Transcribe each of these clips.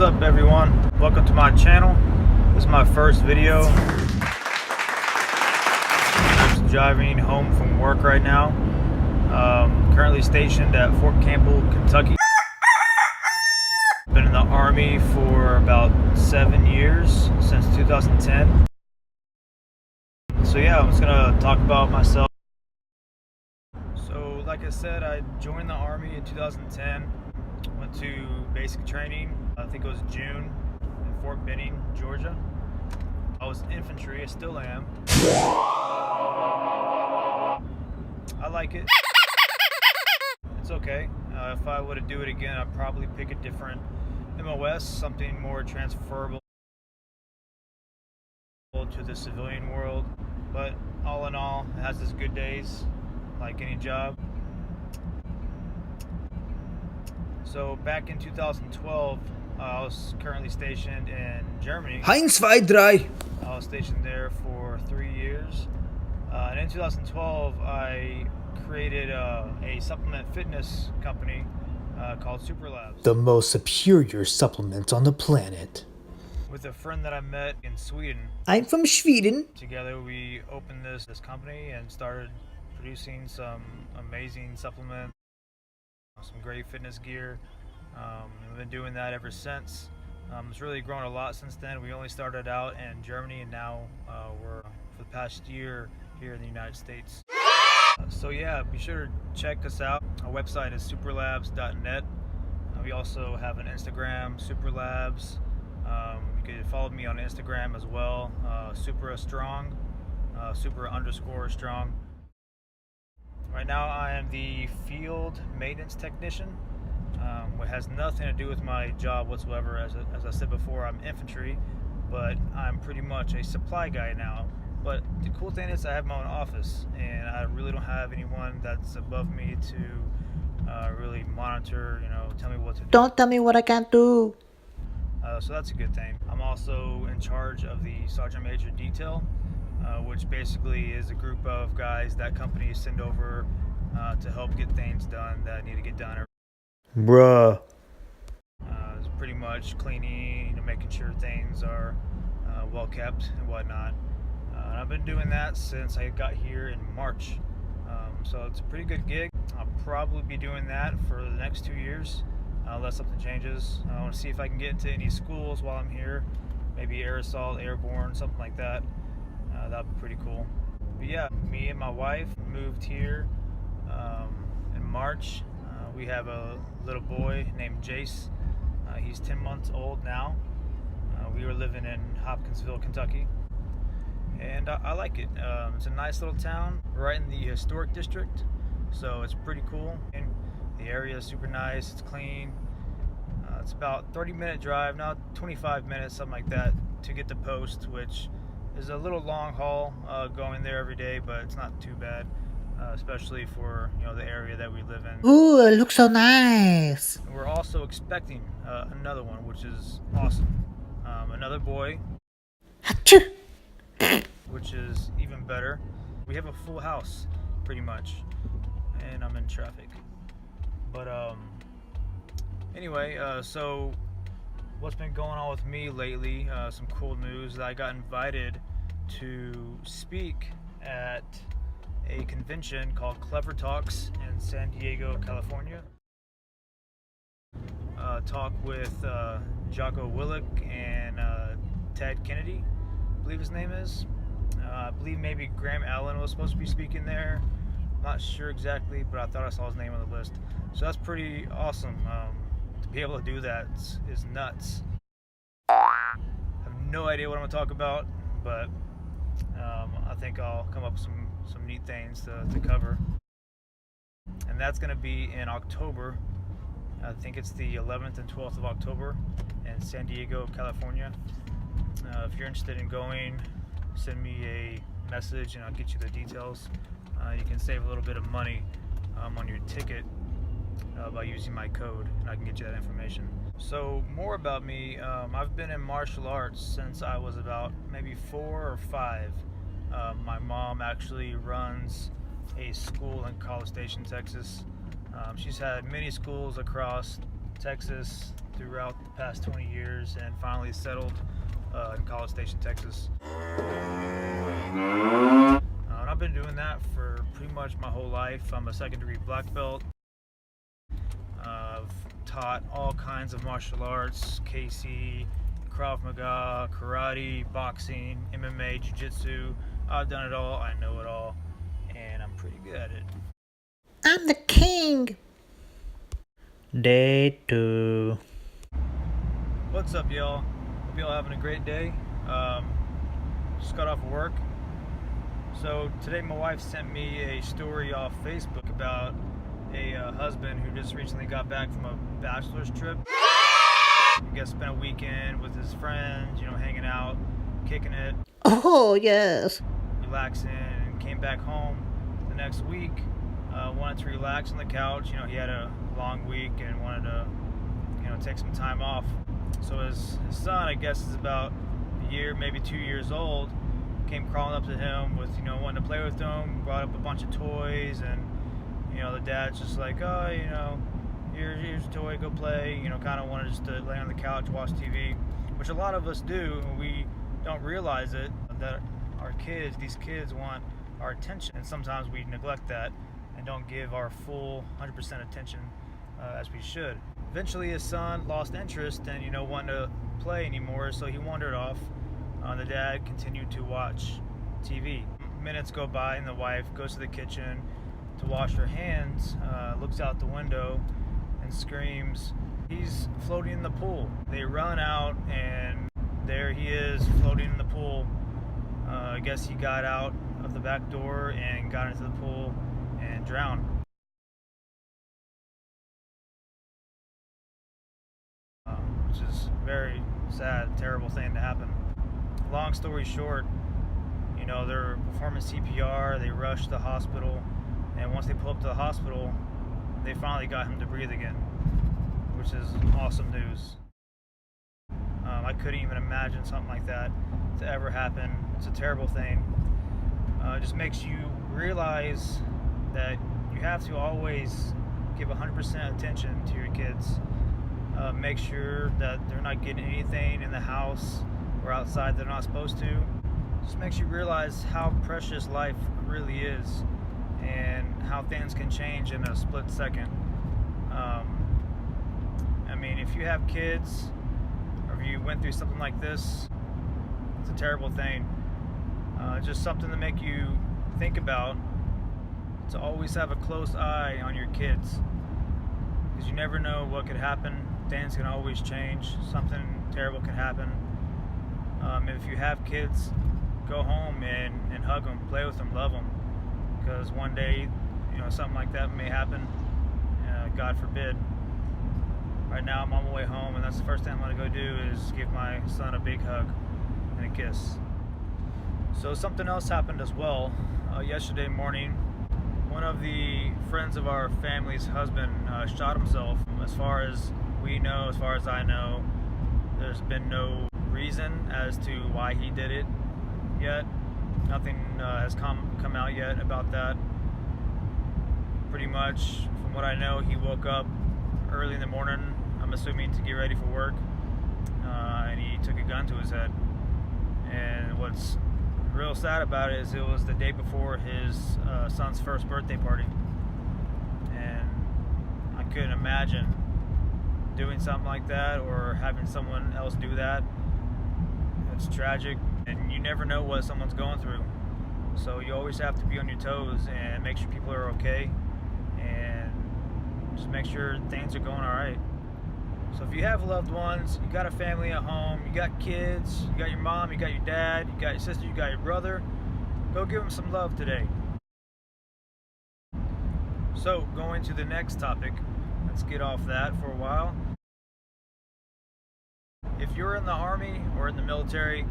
up, everyone? Welcome to my channel. This is my first video. I'm driving home from work right now. Currently stationed at Fort Campbell, Kentucky. Been in the Army for about 7 years, since 2010. So yeah, I'm just gonna talk about myself. So like I said, I joined the Army in 2010. Went to basic training, I think it was June, in Fort Benning, Georgia. I was infantry, I still am. I like it. It's okay. If I were to do it again, I'd probably pick a different MOS, something more transferable to the civilian world. But all in all, it has its good days, like any job. So back in 2012, I was currently stationed in Germany. 1, 2, 3. I was stationed there for 3 years. And in 2012, I created a supplement fitness company called Super Labs. The most superior supplement on the planet. With a friend that I met in Sweden. I'm from Sweden. Together we opened this company and started producing some amazing supplements. Some great fitness gear. We've been doing that ever since. It's really grown a lot since then. We only started out in Germany, and now we're for the past year here in the United States. So yeah, be sure to check us out. Our website is superlabs.net. We also have an Instagram, Superlabs. You can follow me on Instagram as well, super_strong, super_strong. Right now I am the field maintenance technician. It has nothing to do with my job whatsoever. As I said before, I'm infantry, but I'm pretty much a supply guy now. But the cool thing is I have my own office, and I really don't have anyone that's above me to really monitor, tell me what to do. Don't tell me what I can't do. So that's a good thing. I'm also in charge of the Sergeant Major Detail, which basically is a group of guys that companies send over to help get things done that need to get done. Bruh. It's pretty much cleaning, making sure things are well kept and whatnot. And I've been doing that since I got here in March. So it's a pretty good gig. I'll probably be doing that for the next 2 years. Unless something changes. I want to see if I can get into any schools while I'm here. Maybe air assault, airborne, something like that. That would be pretty cool. But yeah, me and my wife moved here in March. We have a little boy named Jace. He's 10 months old now. We were living in Hopkinsville, Kentucky. And I like it. It's a nice little town right in the historic district. So it's pretty cool. And the area is super nice, it's clean. It's about 30-minute drive, now 25 minutes, something like that, to get to Post, which is a little long haul going there every day, but it's not too bad, especially for the area that we live in. Ooh, it looks so nice. And we're also expecting another one, which is awesome. Another boy, Achoo. which is even better. We have a full house, pretty much, and I'm in traffic. But anyway, so what's been going on with me lately, some cool news. I got invited to speak at a convention called Clever Talks in San Diego, California. Talk with Jocko Willink and Ted Kennedy, I believe his name is. I believe maybe Graham Allen was supposed to be speaking there. Not sure exactly, but I thought I saw his name on the list. So that's pretty awesome. To be able to do that is nuts. I have no idea what I'm going to talk about, but I think I'll come up with some neat things to cover. And that's going to be in October. I think it's the 11th and 12th of October in San Diego, California. If you're interested in going, send me a message and I'll get you the details. You can save a little bit of money on your ticket by using my code, and I can get you that information. So more about me, I've been in martial arts since I was about maybe 4 or 5. My mom actually runs a school in College Station, Texas. She's had many schools across Texas throughout the past 20 years and finally settled in College Station, Texas. And I've been doing that for pretty much my whole life. I'm a second-degree black belt. I've taught all kinds of martial arts: KC, Krav Maga, karate, boxing, MMA, jiu-jitsu. I've done it all. I know it all, and I'm pretty good at it. I'm the king. Day 2. What's up, y'all? Hope y'all having a great day. Just got off work. So today my wife sent me a story off Facebook about a husband who just recently got back from a bachelor's trip. I guess spent a weekend with his friends, hanging out, kicking it, Oh, yes. relaxing, and came back home the next week. Wanted to relax on the couch. He had a long week and wanted to, take some time off. So his son, I guess, is about a year, maybe 2 years old, came crawling up to him with, wanting to play with him, brought up a bunch of toys, and, the dad's just like, oh, here's a toy, go play, kind of wanted just to lay on the couch, watch TV, which a lot of us do, and we don't realize it, that these kids want our attention, and sometimes we neglect that and don't give our full 100% attention as we should. Eventually his son lost interest and wanted to play anymore, so he wandered off. The dad continued to watch TV. Minutes go by and the wife goes to the kitchen to wash her hands, looks out the window and screams, "He's floating in the pool." They run out and there he is floating in the pool. I guess he got out of the back door and got into the pool and drowned. Which is a very sad, terrible thing to happen. Long story short, they're performing CPR, they rushed to the hospital, and once they pull up to the hospital, they finally got him to breathe again, which is awesome news. I couldn't even imagine something like that to ever happen. It's a terrible thing. It just makes you realize that you have to always give 100% attention to your kids. Make sure that they're not getting anything in the house or outside they're not supposed to. Just makes you realize how precious life really is and how things can change in a split second. If you have kids or if you went through something like this, it's a terrible thing. Just something to make you think about, to always have a close eye on your kids, because you never know what could happen. Things can always change. Something terrible can happen. If you have kids, go home and hug them, play with them, love them, because one day, something like that may happen. God forbid. Right now, I'm on my way home, and that's the first thing I'm going to go do is give my son a big hug and a kiss. So something else happened as well. Yesterday morning, one of the friends of our family's husband shot himself. As far as we know, as far as I know, there's been no reason as to why he did it yet. Nothing has come out yet about that. Pretty much, from what I know, he woke up early in the morning, I'm assuming to get ready for work, and he took a gun to his head. And what's real sad about it is it was the day before his son's first birthday party, and I couldn't imagine doing something like that or having someone else do that. It's tragic, and you never know what someone's going through, so you always have to be on your toes and make sure people are okay and just make sure things are going all right. So if you have loved ones, you got a family at home, you got kids, you got your mom, you got your dad, you got your sister, you got your brother, go give them some love today. So going to the next topic, let's get off that for a while. If you're in the Army or in the military,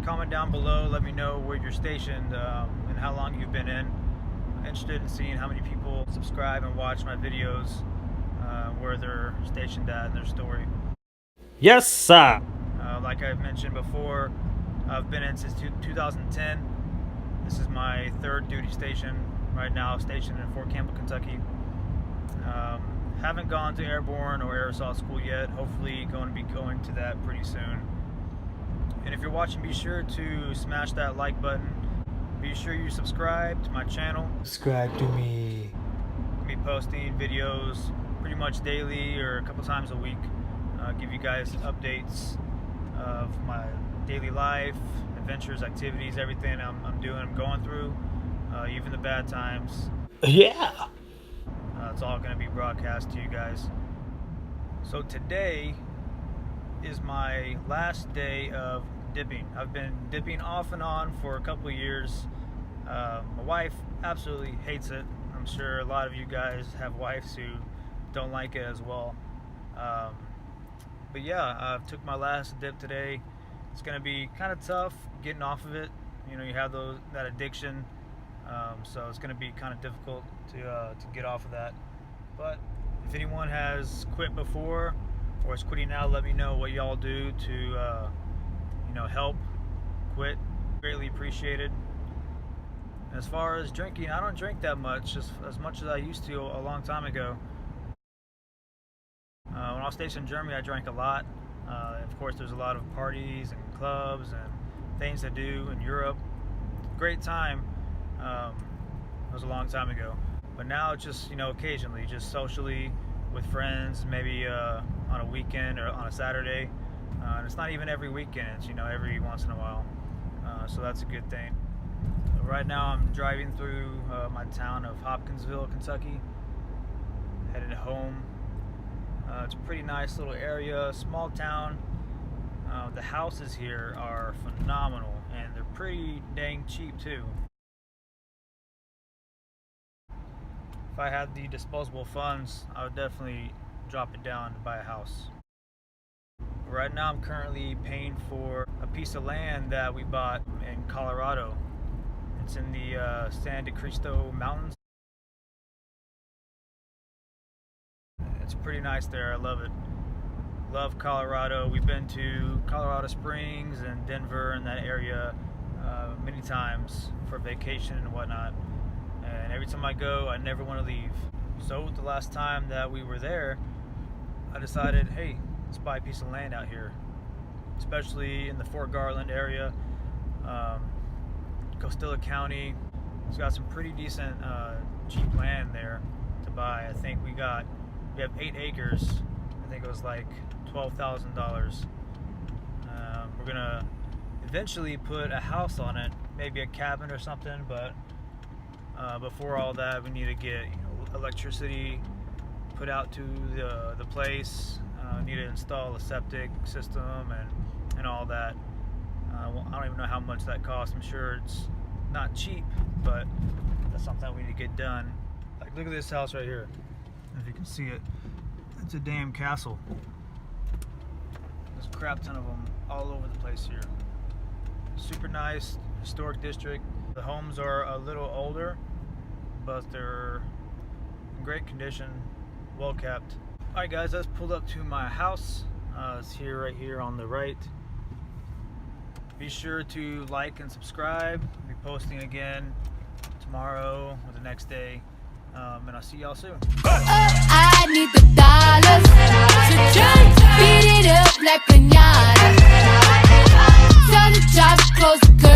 comment down below, let me know where you're stationed and how long you've been in. I'm interested in seeing how many people subscribe and watch my videos, where they're stationed at and their story. Yes, sir. Like I've mentioned before, I've been in since 2010. This is my third duty station right now, stationed in Fort Campbell, Kentucky. Haven't gone to airborne or air assault school yet. Hopefully going to be going to that pretty soon. And if you're watching, be sure to smash that like button. Be sure you subscribe to my channel. Subscribe to me. I'll be posting videos pretty much daily or a couple times a week. Give you guys updates of my daily life, adventures, activities, everything I'm doing, I'm going through, even the bad times. Yeah. It's all going to be broadcast to you guys. So today is my last day of dipping. I've been dipping off and on for a couple of years. My wife absolutely hates it. I'm sure a lot of you guys have wives who don't like it as well. But yeah, I took my last dip today. It's going to be kind of tough getting off of it. You know, you have that addiction, so it's going to be kind of difficult to get off of that. But if anyone has quit before or is quitting now, let me know what y'all do to help quit. Greatly appreciated. As far as drinking, I don't drink that much, just as much as I used to a long time ago. When I was stationed in Germany, I drank a lot. Of course, there's a lot of parties and clubs and things to do in Europe. Great time. It was a long time ago. But now it's just, occasionally, just socially with friends, maybe on a weekend or on a Saturday. And it's not even every weekend, it's, every once in a while. So that's a good thing. Right now I'm driving through my town of Hopkinsville, Kentucky, headed home. It's a pretty nice little area, small town. The houses here are phenomenal and they're pretty dang cheap too. If I had the disposable funds, I would definitely drop it down to buy a house. Right now I'm currently paying for a piece of land that we bought in Colorado. It's in the San Cristo Mountains. It's pretty nice there, I love it. Love Colorado. We've been to Colorado Springs and Denver and that area many times for vacation and whatnot. And every time I go, I never want to leave. So the last time that we were there, I decided, hey, let's buy a piece of land out here, especially in the Fort Garland area. Costilla County, it's got some pretty decent cheap land there to buy. I think we have 8 acres. I think it was like $12,000. We're gonna eventually put a house on it, maybe a cabin or something, but before all that we need to get electricity put out to the place. Need to install a septic system and all that. I don't even know how much that costs. I'm sure it's not cheap, but that's something we need to get done. Like, look at this house right here. If you can see it, it's a damn castle. There's a crap ton of them all over the place here. Super nice, historic district. The homes are a little older, but they're in great condition, well kept. Alright guys, I just pulled up to my house. It's right here on the right. Be sure to like and subscribe. I'll be posting again tomorrow or the next day. And I'll see y'all soon. I need the dollars, so just beat it up like piñata. Tell the job to close the curtain.